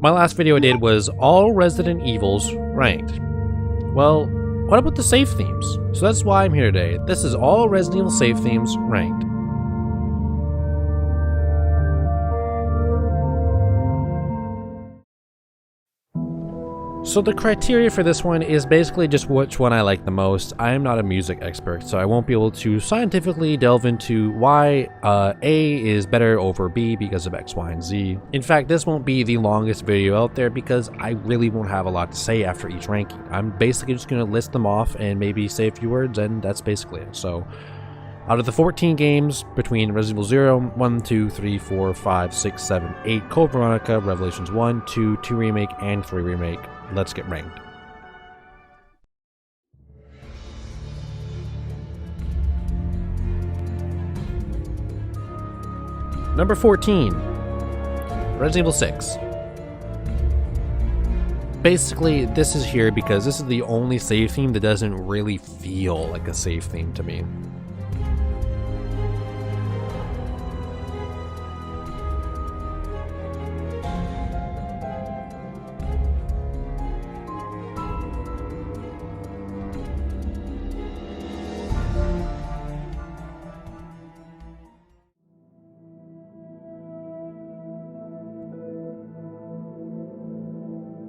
My last video I did was all Resident Evils ranked. Well, what about the save themes? So that's why I'm here today. This is all Resident Evil save themes ranked. So the criteria for this one is basically just which one I like the most. I am not a music expert, so I won't be able to scientifically delve into why A is better over B because of X, Y, and Z. In fact, this won't be the longest video out there because I really won't have a lot to say after each ranking. I'm basically just going to list them off and maybe say a few words, and that's basically it. So out of the 14 games between Resident Evil 0, 1, 2, 3, 4, 5, 6, 7, 8, Code Veronica, Revelations 1, 2, 2 Remake, and 3 Remake, let's get ranked. Number 14, Resident Evil 6. Basically, this is here because this is the only save theme that doesn't really feel like a save theme to me.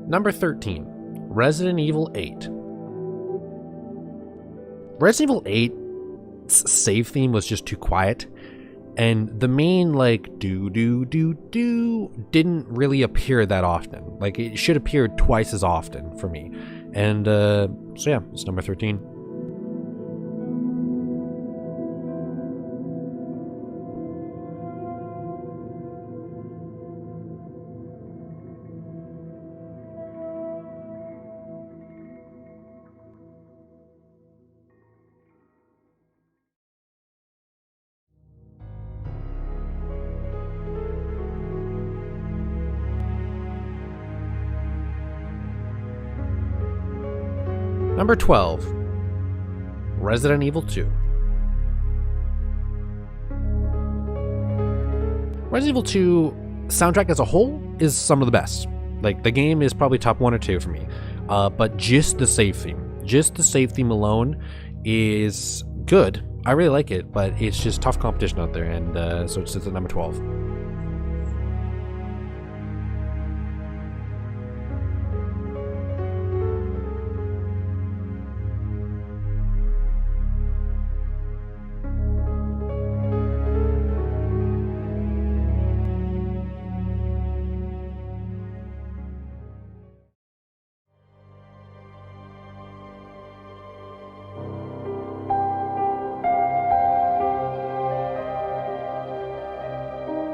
Number 13, Resident Evil 8. Resident Evil 8's save theme was just too quiet, and the main do didn't really appear that often. Like, it should appear twice as often for me. And so yeah, it's number 13. Number 12, Resident Evil 2. Resident Evil 2 soundtrack as a whole is some of the best. Like, the game is probably top 1 or 2 for me. But just the save theme alone is good. I really like it, but it's just tough competition out there, and so it's at number 12.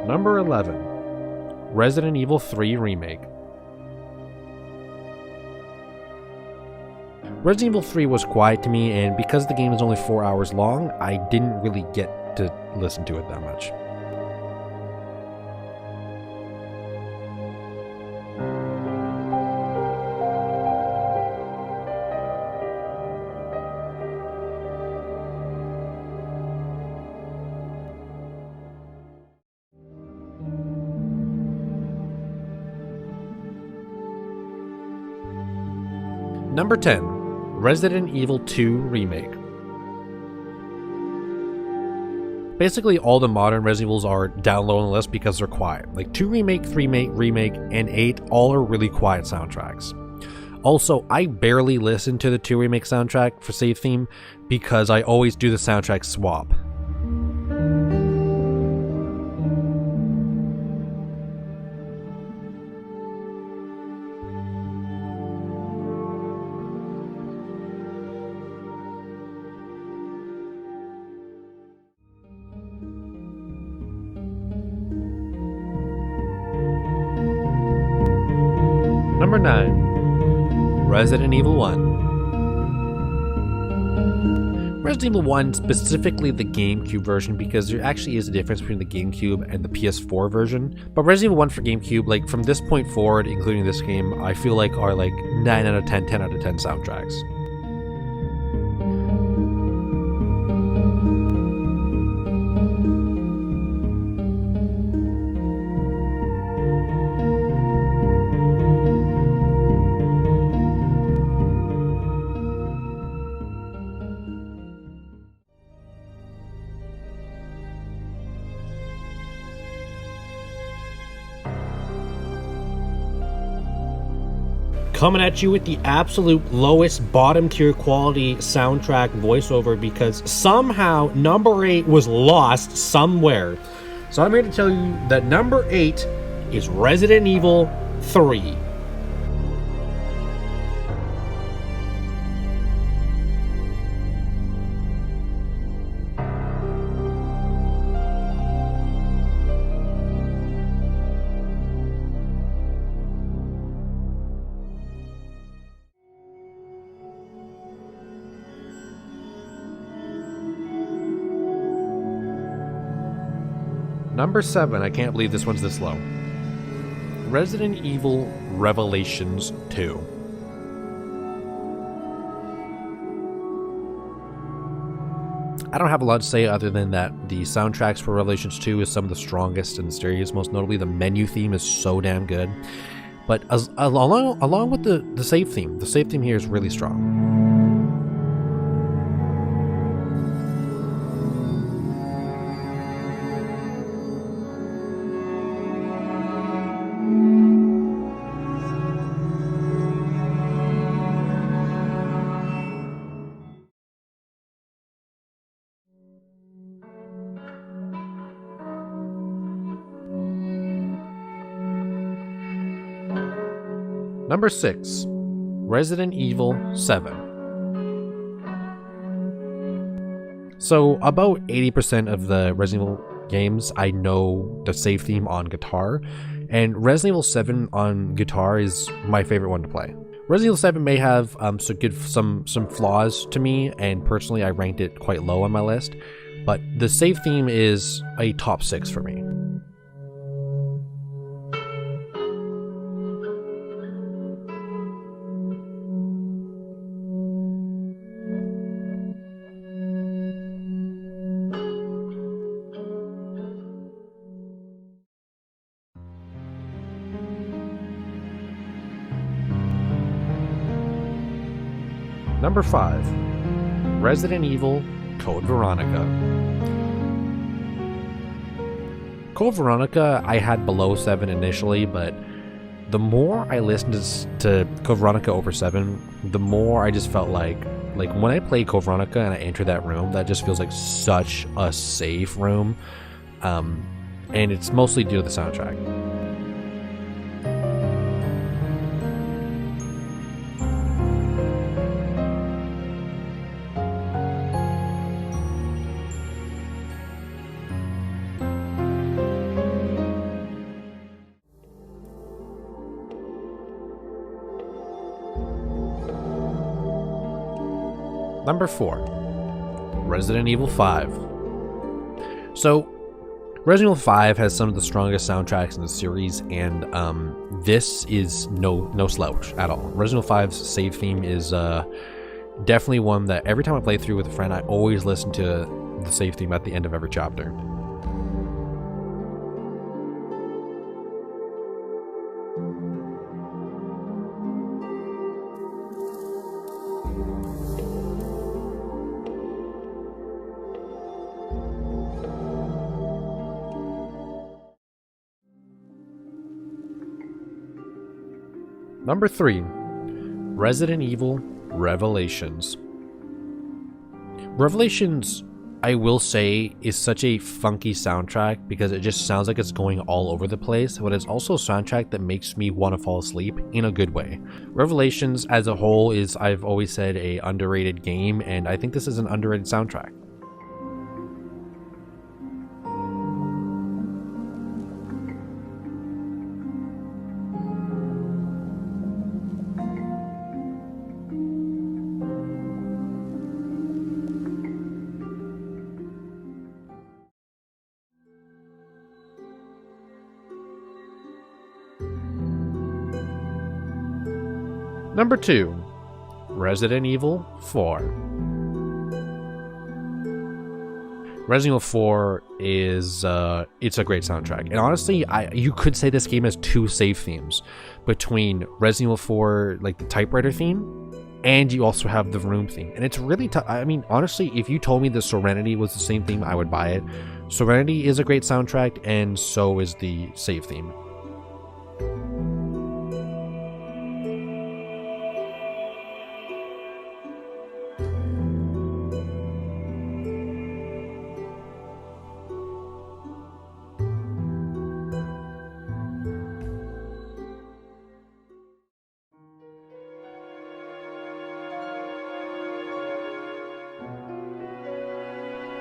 Number 11, Resident Evil 3 Remake. Resident Evil 3 was quiet to me, and because the game is only 4 hours long, I didn't really get to listen to it that much. Number 10, Resident Evil 2 Remake. Basically, all the modern Resident Evils are down low on the list because they're quiet. Like 2 Remake, 3 Remake, and 8 all are really quiet soundtracks. Also, I barely listen to the 2 Remake soundtrack for save theme because I always do the soundtrack swap. Number 9, Resident Evil 1. Resident Evil 1, specifically the GameCube version, because there actually is a difference between the GameCube and the PS4 version. But Resident Evil 1 for GameCube, like from this point forward, including this game, I feel like are like 9 out of 10, 10 out of 10 soundtracks. coming at you with the absolute lowest bottom tier quality soundtrack voiceover because somehow number 8 was lost somewhere. So I'm here to tell you that number 8 is Resident Evil 3. Number 7, I can't believe this one's this low. Resident Evil Revelations 2. I don't have a lot to say other than that the soundtracks for Revelations 2 is some of the strongest in the series. Most notably, the menu theme is so damn good. But along with the save theme here is really strong. Number 6, Resident Evil 7. So about 80% of the Resident Evil games, I know the save theme on guitar, and Resident Evil 7 on guitar is my favorite one to play. Resident Evil 7 may have some flaws to me, and personally I ranked it quite low on my list, but the save theme is a top 6 for me. Number 5, Resident Evil Code Veronica. Code Veronica I had below 7 initially, but the more I listened to Code Veronica over 7, the more I just felt like when I play Code Veronica and I enter that room, that just feels like such a safe room, and it's mostly due to the soundtrack. Number 4, Resident Evil 5. So, Resident Evil 5 has some of the strongest soundtracks in the series, and this is no slouch at all. Resident Evil 5's save theme is definitely one that every time I play through with a friend, I always listen to the save theme at the end of every chapter. Number 3, Resident Evil Revelations. Revelations, I will say, is such a funky soundtrack because it just sounds like it's going all over the place, but it's also a soundtrack that makes me want to fall asleep in a good way. Revelations as a whole is, I've always said, a underrated game, and I think this is an underrated soundtrack. Number 2, Resident Evil 4. Resident Evil 4 is it's a great soundtrack, and honestly, you could say this game has 2 save themes between Resident Evil 4, like the typewriter theme, and you also have the room theme, and it's really tough. I mean, honestly, if you told me the Serenity was the same theme, I would buy it. Serenity is a great soundtrack, and so is the save theme.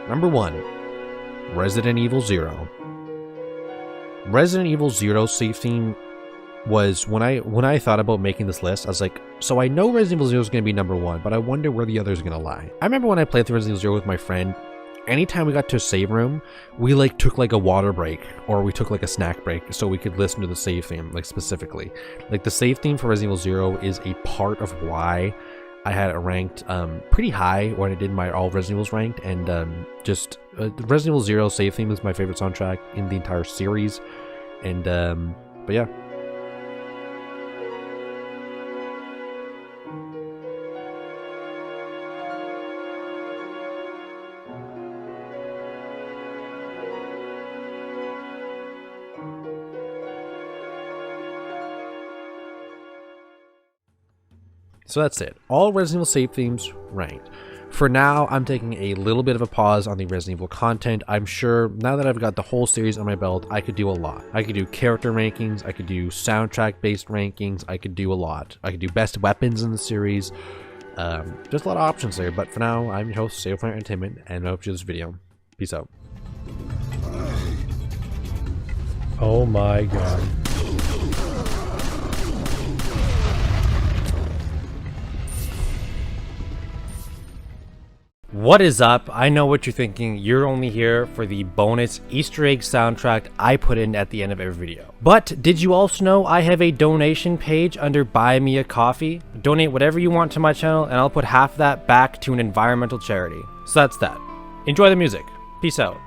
Number 1, Resident Evil 0. Resident Evil 0 save theme was, when I thought about making this list, I was like, so I know Resident Evil 0 is going to be number 1, but I wonder where the others are going to lie. I remember when I played through Resident Evil 0 with my friend, anytime we got to a save room, we like took like a water break, or we took like a snack break so we could listen to the save theme, like specifically. Like the save theme for Resident Evil 0 is a part of why I had it ranked pretty high when I did my all Resident Evils ranked, and the Resident Evil 0 save theme is my favorite soundtrack in the entire series, and but yeah. So that's it. All Resident Evil save themes ranked. For now, I'm taking a little bit of a pause on the Resident Evil content. I'm sure now that I've got the whole series on my belt, I could do a lot. I could do character rankings, I could do soundtrack-based rankings, I could do a lot. I could do best weapons in the series. Just a lot of options there, but for now, I'm your host, Sailor Planet Entertainment, and I hope you enjoyed this video. Peace out. Oh my god. What is up? I know what you're thinking. You're only here for the bonus Easter egg soundtrack I put in at the end of every video. But did you also know I have a donation page under Buy Me a Coffee? Donate whatever you want to my channel and I'll put half of that back to an environmental charity. So that's that. Enjoy the music. Peace out.